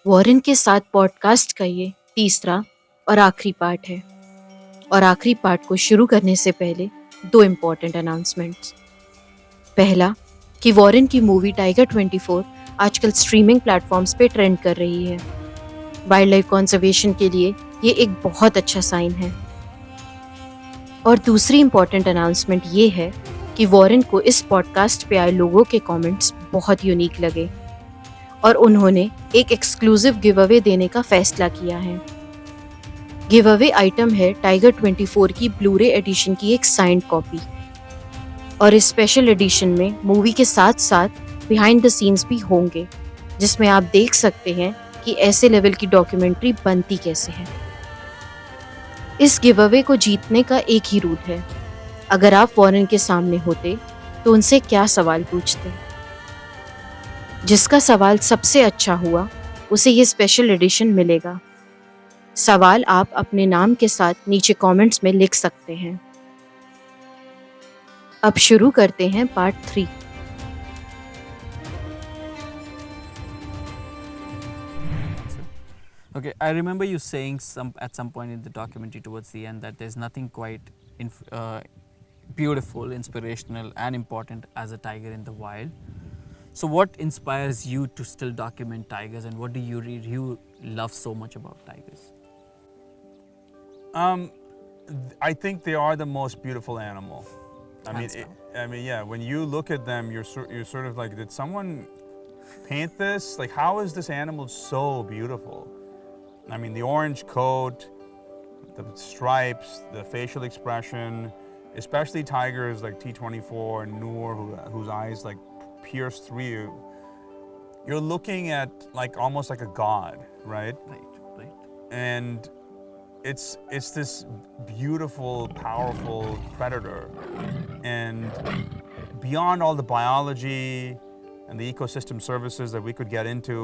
Warren के साथ podcast का ये तीसरा और आखिरी पार्ट है। और आखिरी पार्ट को शुरू करने से पहले 2 इम्पॉर्टेंट अनाउंसमेंट्स। पहला कि वॉरेन की मूवी टाइगर 24 आजकल स्ट्रीमिंग प्लेटफॉर्म्स पे ट्रेंड कर रही है। वाइल्ड लाइफ कंजर्वेशन के लिए ये एक बहुत अच्छा साइन है। और दूसरी इम्पॉर्टेंट अनाउंसमेंट ये है कि वॉरेन को इस पॉडकास्ट पे आए लोगों के कमेंट्स बहुत यूनिक लगे और उन्होंने एक एक्सक्लूसिव गिव अवे देने का फैसला किया है। गिव अवे आइटम है टाइगर 24 की ब्लूरे एडिशन की एक साइंड कॉपी। और इस स्पेशल एडिशन में मूवी के साथ साथ बिहाइंड द सीन्स भी होंगे, जिसमें आप देख सकते हैं कि ऐसे लेवल की डॉक्यूमेंट्री बनती कैसे है। इस गिव अवे को जीतने का एक ही रूल है। अगर आप वॉरेन के सामने होते तो उनसे क्या सवाल पूछते? जिसका सवाल सबसे अच्छा हुआ उसे ये स्पेशल एडिशन मिलेगा। सवाल आप अपने नाम के साथ नीचे कमेंट्स में लिख सकते हैं। अब शुरू करते हैं part 3। Okay, I remember you saying at some point in the documentary towards the end that there's nothing quite beautiful, inspirational, and important as a tiger in the wild. So, what inspires you to still document tigers, and what do you love so much about tigers? I think they are the most beautiful animal. Hands down. Yeah. When you look at them, you're sort of like, did someone paint this? Like, how is this animal so beautiful? I mean, the orange coat, the stripes, the facial expression, especially tigers like T24 and Noor, whose eyes like pierce through you. You're looking at like almost like a god, right? Right. And it's this beautiful, powerful predator, and beyond all the biology and the ecosystem services that we could get into,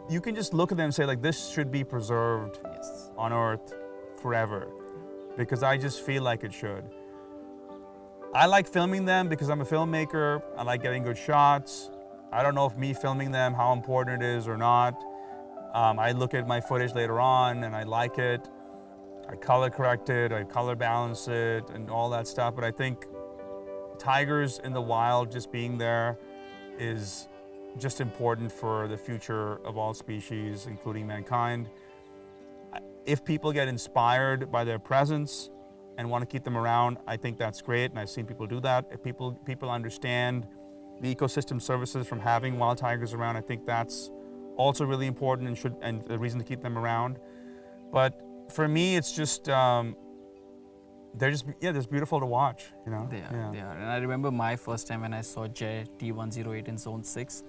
you can just look at them and say, like, this should be preserved Yes. on Earth forever, because I just feel like it should. I like filming them because I'm a filmmaker. I like getting good shots. I don't know if me filming them, how important it is or not. I look at my footage later on and I like it. I color correct it, I color balance it, and all that stuff. But I think tigers in the wild, just being there, is just important for the future of all species, including mankind. If people get inspired by their presence and want to keep them around, I think that's great, and I've seen people do that. If people understand the ecosystem services from having wild tigers around, I think that's also really important and the reason to keep them around. But for me, it's just they're just beautiful to watch. You know. They are. And I remember my first time when I saw Jay T108 in Zone 6.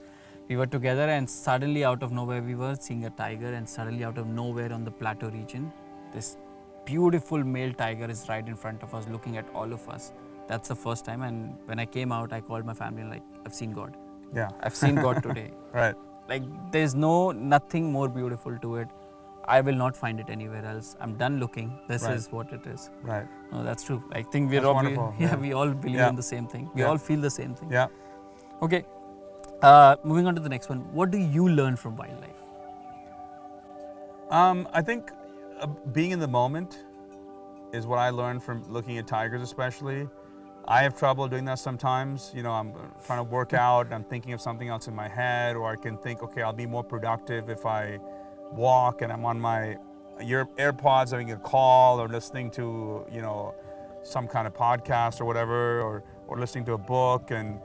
We were together and suddenly out of nowhere we were seeing a tiger, and suddenly out of nowhere on the plateau region, this beautiful male tiger is right in front of us looking at all of us. That's the first time, and when I came out I called my family like, I've seen God. Yeah. I've seen God today. Right. Like there's nothing more beautiful to it. I will not find it anywhere else. I'm done looking. This Right. is what it is. Right. No, that's true. I think we're That's all wonderful. we all believe Yeah. in the same thing. We Yeah. all feel the same thing. Yeah. Okay. Moving on to the next one. What do you learn from wildlife? I think being in the moment is what I learned from looking at tigers, especially. I have trouble doing that sometimes. You know, I'm trying to work out and I'm thinking of something else in my head, or I can think, okay, I'll be more productive if I walk and I'm on my AirPods having a call or listening to, you know, some kind of podcast or whatever, or listening to a book. And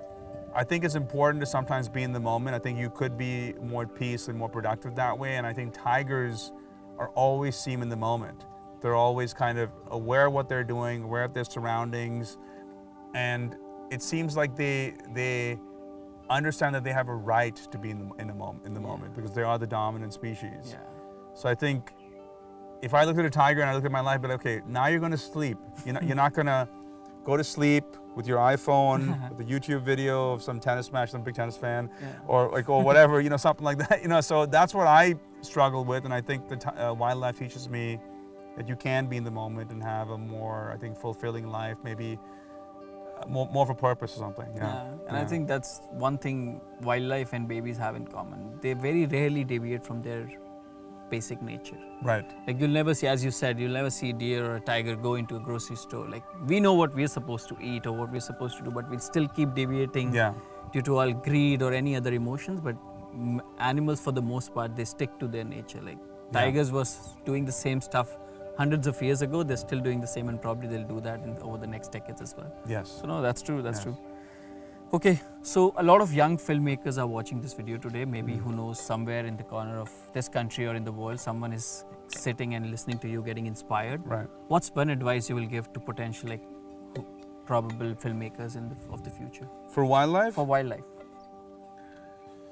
I think it's important to sometimes be in the moment. I think you could be more at peace and more productive that way. And I think tigers are always seen in the moment. They're always kind of aware of what they're doing, aware of their surroundings. And it seems like they understand that they have a right to be in the moment because they are the dominant species. Yeah. So I think if I look at a tiger and I look at my life, but okay, now you're going to sleep. You're not going to go to sleep with your iPhone with a YouTube video of some tennis match, some big tennis fan, or whatever, something like that. So that's what I struggle with, and I think the wildlife teaches me that you can be in the moment and have a more, I think, fulfilling life. Maybe more of a purpose or something. Yeah. And I think that's one thing wildlife and babies have in common. They very rarely deviate from their basic nature. Right. Like you'll never see, as you said, you'll never see a deer or a tiger go into a grocery store. Like we know what we're supposed to eat or what we're supposed to do, but we still keep deviating due to all greed or any other emotions. But animals, for the most part, they stick to their nature. Like tigers was doing the same stuff hundreds of years ago. They're still doing the same, and probably they'll do that over the next decades as well. Yes. So no, that's true. That's true. Okay, so a lot of young filmmakers are watching this video today. Maybe who knows, somewhere in the corner of this country or in the world, someone is sitting and listening to you, getting inspired. Right. What's one advice you will give to potential, like, probable filmmakers of the future? For wildlife? For wildlife.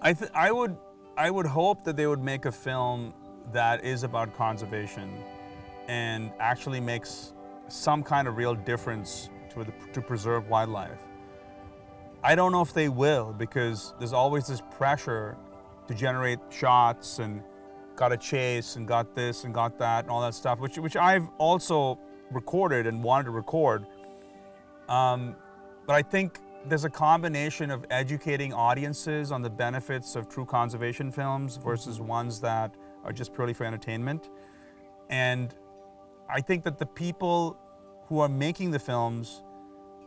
I would hope that they would make a film that is about conservation and actually makes some kind of real difference to preserve wildlife. I don't know if they will, because there's always this pressure to generate shots and got a chase and got this and got that and all that stuff, which I've also recorded and wanted to record. But I think there's a combination of educating audiences on the benefits of true conservation films versus ones that are just purely for entertainment. And I think that the people who are making the films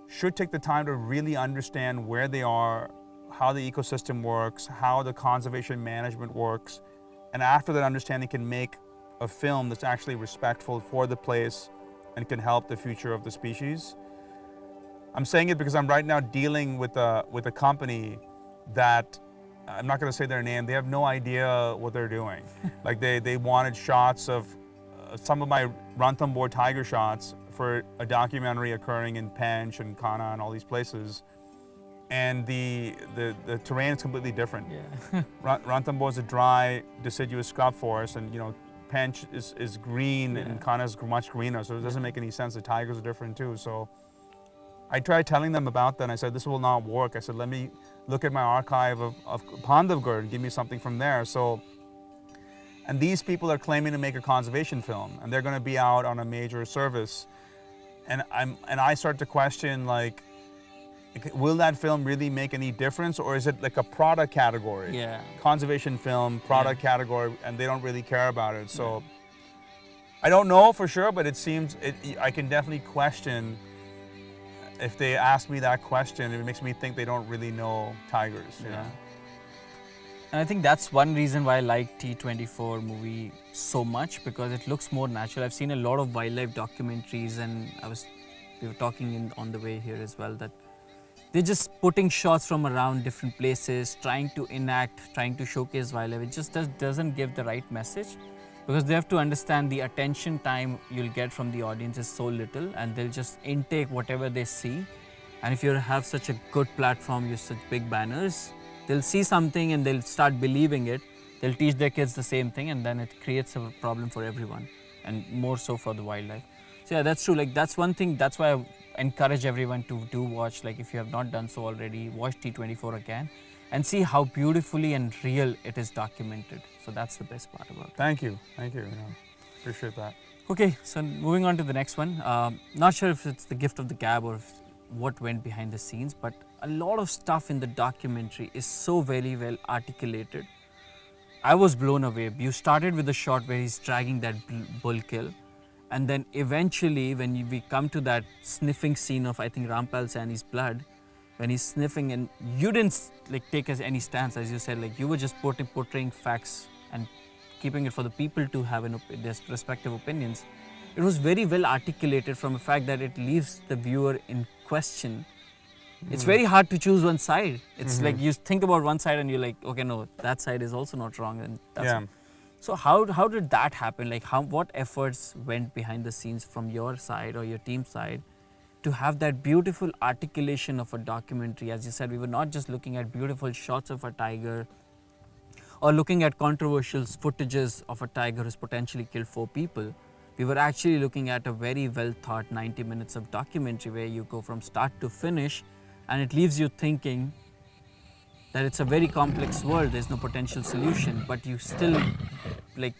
should take the time to really understand where they are, how the ecosystem works, how the conservation management works, and after that understanding can make a film that's actually respectful for the place and can help the future of the species. I'm saying it because I'm right now dealing with a company that, I'm not going to say their name, they have no idea what they're doing. Like they wanted shots of some of my Ranthambore tiger shots for a documentary occurring in Pench and Kana and all these places. And the terrain is completely different. Yeah. Ranthambore is a dry, deciduous scrub forest, and Pench is green and Kana is much greener, so it doesn't make any sense. The tigers are different too. So I tried telling them about that, and I said, this will not work. I said, let me look at my archive of Pandavgarh and give me something from there. So, and these people are claiming to make a conservation film, and they're going to be out on a major service. And I start to question, like, will that film really make any difference, or is it like a product category? Yeah. Conservation film, product category, and they don't really care about it. So I don't know for sure, but it seems, I can definitely question. If they ask me that question, it makes me think they don't really know tigers. You know? And I think that's one reason why I like T24 movie so much, because it looks more natural. I've seen a lot of wildlife documentaries, and we were talking on the way here as well, that they're just putting shots from around different places, trying to enact, trying to showcase wildlife. It just doesn't give the right message, because they have to understand the attention time you'll get from the audience is so little, and they'll just intake whatever they see. And if you have such a good platform, you have such big banners, they'll see something and they'll start believing it. They'll teach their kids the same thing, and then it creates a problem for everyone, and more so for the wildlife. So yeah, that's true. Like, that's one thing. That's why I encourage everyone to do watch. Like, if you have not done so already, watch T24 again and see how beautifully and real it is documented. So that's the best part about it. Thank you. Appreciate that. Okay, so moving on to the next one. Not sure if it's the gift of the gab or what went behind the scenes, but a lot of stuff in the documentary is so very well articulated. I was blown away. You started with a shot where he's dragging that bull kill, and then eventually when we come to that sniffing scene of, I think, Rampal Saini's blood, when he's sniffing, and you didn't take any stance, as you said, like you were just portraying facts and keeping it for the people to have their respective opinions. It was very well articulated from the fact that it leaves the viewer in question. It's very hard to choose one side. It's like you think about one side and you're like, okay, no, that side is also not wrong. And that's So how did that happen? Like, what efforts went behind the scenes from your side or your team's side to have that beautiful articulation of a documentary? As you said, we were not just looking at beautiful shots of a tiger or looking at controversial footages of a tiger who's potentially killed 4 people. We were actually looking at a very well thought 90 minutes of documentary where you go from start to finish, and it leaves you thinking that it's a very complex world, there's no potential solution, but you still,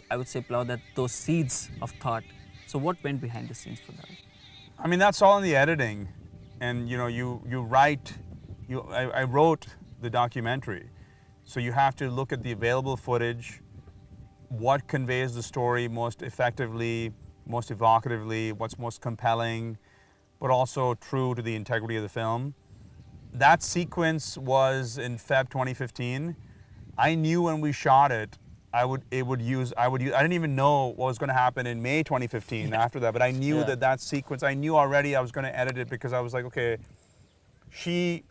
I would say, plow those seeds of thought. So what went behind the scenes for that? I mean, that's all in the editing. and you write. I wrote the documentary, so you have to look at the available footage, what conveys the story most effectively, most evocatively, what's most compelling, but also true to the integrity of the film. That sequence was in Feb 2015. I knew when we shot it, I didn't even know what was going to happen in May 2015 after that, but I knew that sequence, I knew already I was going to edit it, because I was like, okay, she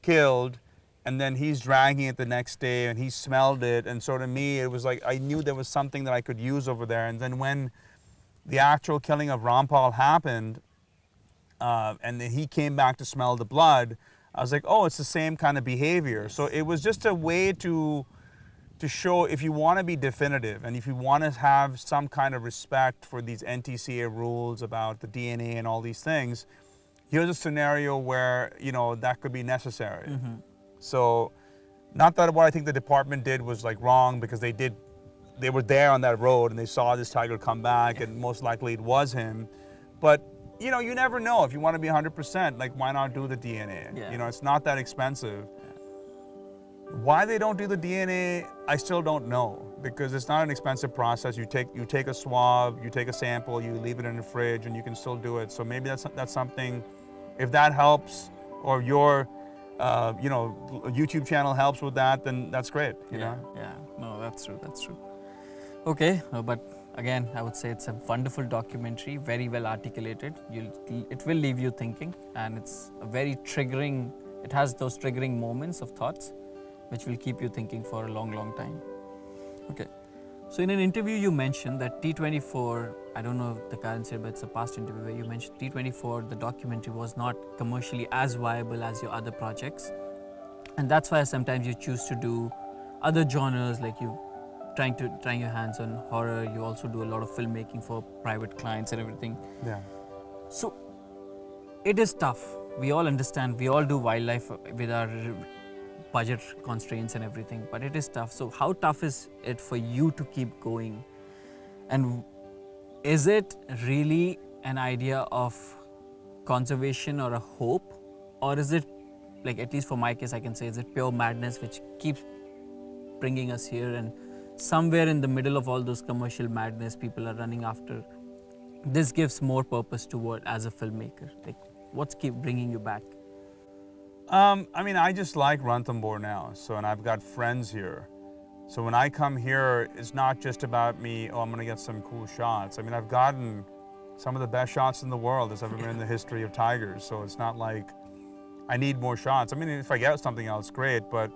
killed, and then he's dragging it the next day, and he smelled it, and so to me, it was like, I knew there was something that I could use over there. And then when the actual killing of Rampal happened, and then he came back to smell the blood, I was like, oh, it's the same kind of behavior. So it was just a way to show, if you want to be definitive and if you want to have some kind of respect for these NTCA rules about the DNA and all these things, here's a scenario where that could be necessary. So, not that what I think the department did was like wrong, because they were there on that road and they saw this tiger come back, and most likely it was him. But you never know. If you want to be 100%, like, why not do the DNA? It's not that expensive. Why they don't do the DNA, I still don't know, because it's not an expensive process. You take a swab, you take a sample, you leave it in the fridge, and you can still do it. So maybe that's something. If that helps, or your YouTube channel helps with that, then that's great. Yeah, no, that's true. Okay, but again, I would say it's a wonderful documentary, very well articulated. It will leave you thinking, and it's a very triggering. It has those triggering moments of thoughts, which will keep you thinking for a long, long time. Okay, so in an interview you mentioned that T24. I don't know if the current said, but it's a past interview where you mentioned T24. The documentary was not commercially as viable as your other projects, and that's why sometimes you choose to do other genres, like you trying your hands on horror. You also do a lot of filmmaking for private clients and everything. Yeah. So it is tough. We all understand. We all do wildlife with our budget constraints and everything, but it is tough. So how tough is it for you to keep going? And is it really an idea of conservation or a hope, or is it, like, at least for my case, I can say, is it pure madness which keeps bringing us here, and somewhere in the middle of all those commercial madness people are running after, this gives more purpose to what as a filmmaker? Like, what's keep bringing you back? I just like Ranthambore now. So, and I've got friends here. So when I come here, it's not just about me, I'm going to get some cool shots. I've gotten some of the best shots in the world that's ever been in the history of tigers. So it's not like I need more shots. If I get something else, great. But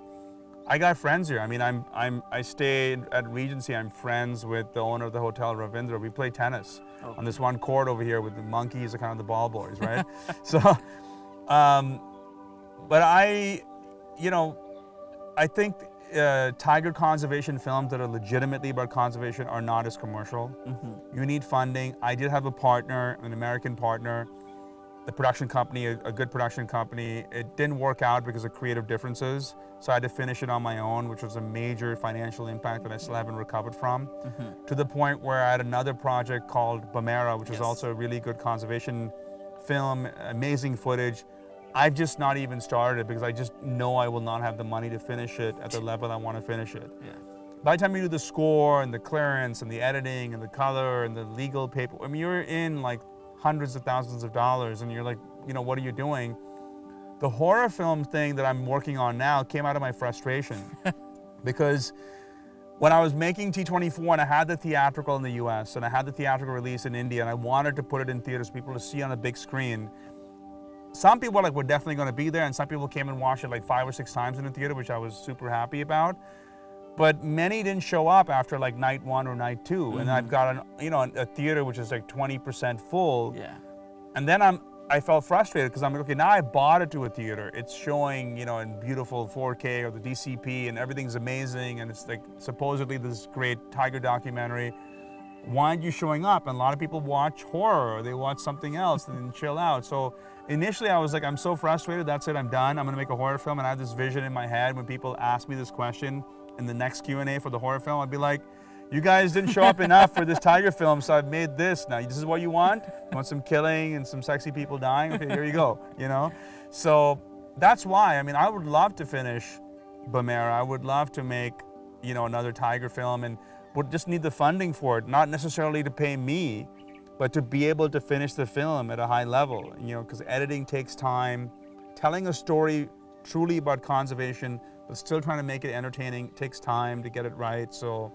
I got friends here. I stay at Regency. I'm friends with the owner of the hotel, Ravindra. We play tennis on this one court over here with the monkeys, are kind of the ball boys, right? So, but I think tiger conservation films that are legitimately about conservation are not as commercial. You need funding. I did have a partner, an American partner, the production company, a good production company. It didn't work out because of creative differences, so I had to finish it on my own, which was a major financial impact that I still haven't recovered from, to the point where I had another project called Bamera, which is also a really good conservation film, amazing footage. I've just not even started it because I just know I will not have the money to finish it at the level I want to finish it. By the time you do the score and the clearance and the editing and the color and the legal paper, you're in like hundreds of thousands of dollars, and you're like, what are you doing? The horror film thing that I'm working on now came out of my frustration because when I was making T24 and I had the theatrical in the US and I had the theatrical release in India and I wanted to put it in theaters for people to see on a big screen, some people were definitely going to be there, and some people came and watched it like 5 or 6 times in the theater, which I was super happy about. But many didn't show up after like night 1 or night 2, and I've got a theater which is like 20% full. And then I felt frustrated because I'm like, okay, now I bought it to a theater. It's showing, in beautiful 4K or the DCP, and everything's amazing, and it's like supposedly this great tiger documentary. Why aren't you showing up? And a lot of people watch horror, or they watch something else and then chill out. So initially I was like, I'm so frustrated, that's it, I'm done. I'm gonna make a horror film. And I had this vision in my head when people ask me this question in the next Q&A for the horror film, I'd be like, you guys didn't show up enough for this tiger film, so I've made this. Now, this is what you want? You want some killing and some sexy people dying? Okay, here you go, you know? So that's why, I mean, I would love to finish Bamera. I would love to make, you know, another tiger film, and would just need the funding for it, not necessarily to pay me, but to be able to finish the film at a high level, you know, because editing takes time. Telling a story truly about conservation, but still trying to make it entertaining, takes time to get it right. So,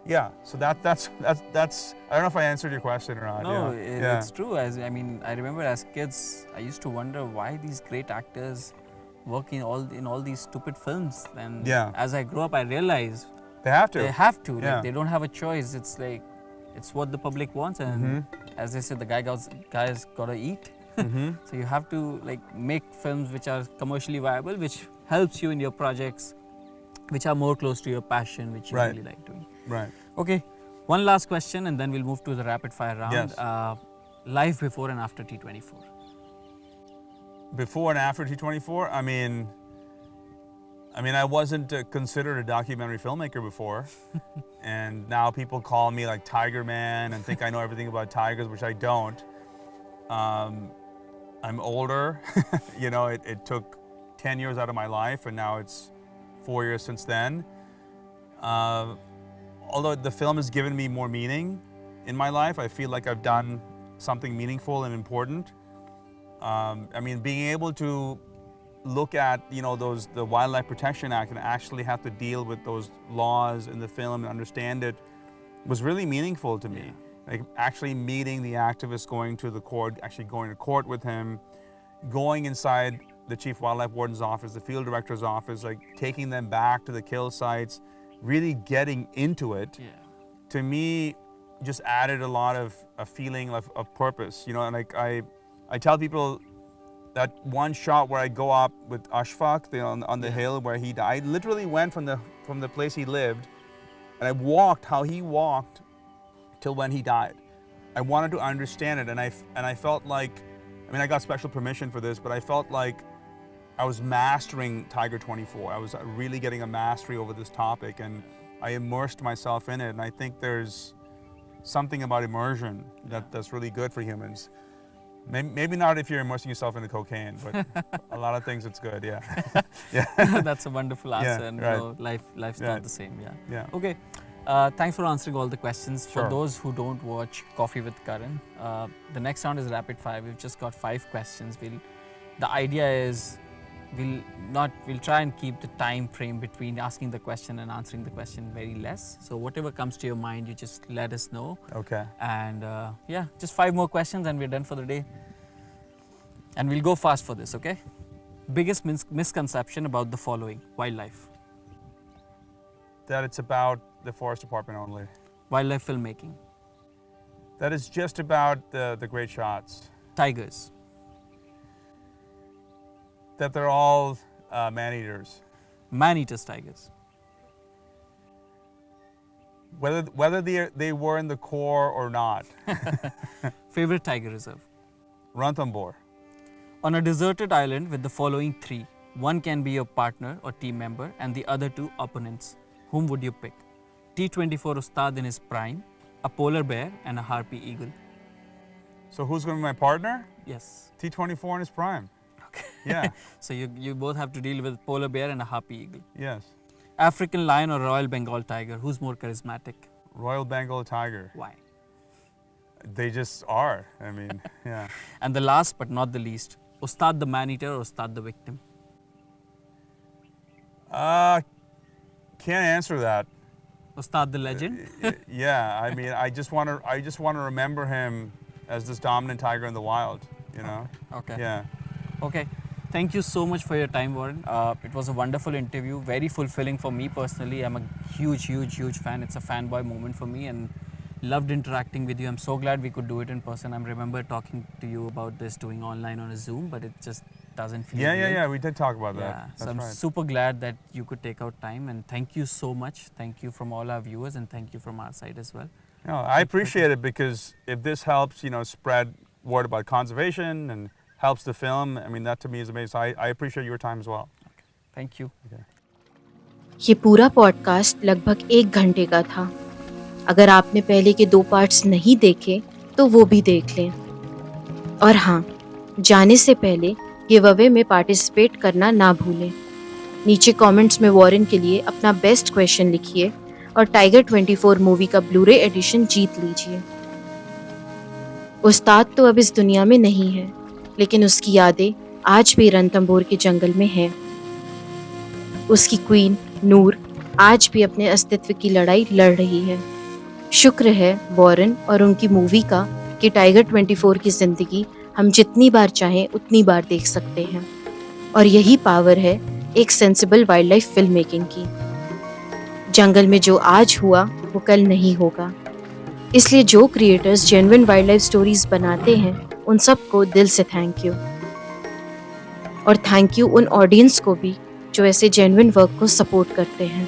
yeah. So that's. I don't know if I answered your question or not. No, yeah. it's true. I remember as kids, I used to wonder why these great actors work in all these stupid films. And as I grew up, I realized they have to. They have to. Yeah. Like, they don't have a choice. It's like, it's what the public wants, and as they said, the guy's gotta eat. So you have to like make films which are commercially viable, which helps you in your projects, which are more close to your passion, which you really like doing. Right. Okay, one last question, and then we'll move to the rapid fire round. Yes. Life before and after T24. Before and after T24, I mean, I wasn't considered a documentary filmmaker before, and now people call me like Tiger Man and think I know everything about tigers, which I don't. I'm older, you know, it took 10 years out of my life, and now it's 4 years since then. Although the film has given me more meaning in my life, I feel like I've done something meaningful and important. I mean, being able to look at, you know, the Wildlife Protection Act and actually have to deal with those laws in the film and understand it was really meaningful to me. Like actually meeting the activist, going to the court, actually going to court with him, going inside the Chief Wildlife Warden's office, the field director's office, like taking them back to the kill sites, really getting into it, to me just added a lot of a feeling of purpose, you know. And like I tell people that one shot where I go up with Ashfaq, you know, on the hill where he died, I literally went from the place he lived, and I walked how he walked till when he died. I wanted to understand it, and I felt like, I mean, I got special permission for this, but I felt like I was mastering Tiger24. I was really getting a mastery over this topic, and I immersed myself in it. And I think there's something about immersion that's really good for humans. Maybe not if you're immersing yourself into cocaine, but a lot of things it's good, yeah. That's a wonderful answer, and you know, life's not the same, yeah. Okay, thanks for answering all the questions. Sure. For those who don't watch Coffee with Karan, the next round is rapid fire. We've just got 5 questions. The idea is we'll try and keep the time frame between asking the question and answering the question very less. So whatever comes to your mind, you just let us know. Okay. And yeah, just 5 more questions and we're done for the day. And we'll go fast for this, okay? Biggest misconception about the following: wildlife. That it's about the forest department only. Wildlife filmmaking. That it's just about the great shots. Tigers. That they're all man-eaters. Man-eaters tigers. Whether they were in the core or not. Favorite tiger reserve. Ranthambore. On a deserted island with the following 3, one can be your partner or team member and the other 2 opponents, whom would you pick? T24 Ustad in his prime, a polar bear and a harpy eagle. So who's going to be my partner? Yes. T24 in his prime. Okay. Yeah. So you both have to deal with polar bear and a harpy eagle. Yes. African lion or Royal Bengal tiger, who's more charismatic? Royal Bengal tiger. Why? They just are. I mean, yeah. And the last but not the least, Ustad the man-eater or Ustad the victim? Can't answer that. Ustad the legend? Yeah, I mean, I just want to remember him as this dominant tiger in the wild, you know? Okay. Yeah. Okay. Thank you so much for your time, Warren. It was a wonderful interview, very fulfilling for me personally. I'm a huge fan. It's a fanboy moment for me and loved interacting with you. I'm so glad we could do it in person. I remember talking to you about this doing online on a Zoom, but it just doesn't feel real. Yeah, we did talk about that. Yeah, That's so I'm right. super glad that you could take out time, and thank you so much. Thank you from all our viewers, and thank you from our side as well. No, I appreciate it, because if this helps, you know, spread word about conservation and helps the film, I mean, that to me is amazing. So I appreciate your time as well. Okay. Thank you. Okay. ये पूरा podcast लगभग 1 घंटे का था अगर आपने पहले के 2 पार्ट्स नहीं देखे तो वो भी देख लें। और हाँ, जाने से पहले गिव अवे में पार्टिसिपेट करना ना भूलें। नीचे कमेंट्स में वॉरेन के लिए अपना बेस्ट क्वेश्चन लिखिए और टाइगर 24 मूवी का ब्लूरे एडिशन जीत लीजिए। उस्ताद तो अब इस दुनिया में नहीं है, लेकिन उसकी यादें आज भी रणथंभोर के जंगल में हैं। उसकी क्वीन नूर आज भी अपने अस्तित्व की लड़ाई लड़ रही है। शुक्र है वॉरेन और उनकी मूवी का कि टाइगर 24 की जिंदगी हम जितनी बार चाहें उतनी बार देख सकते हैं। और यही पावर है एक sensible wild life film making की। जंगल में जो आज हुआ वो कल नहीं होगा। इसलिए जो creators genuine wild life stories बनाते हैं उन सबको दिल से थैंक यू। और थैंक यू उन ऑडियंस को भी जो ऐसे जेन्युइन वर्क को सपोर्ट करते हैं।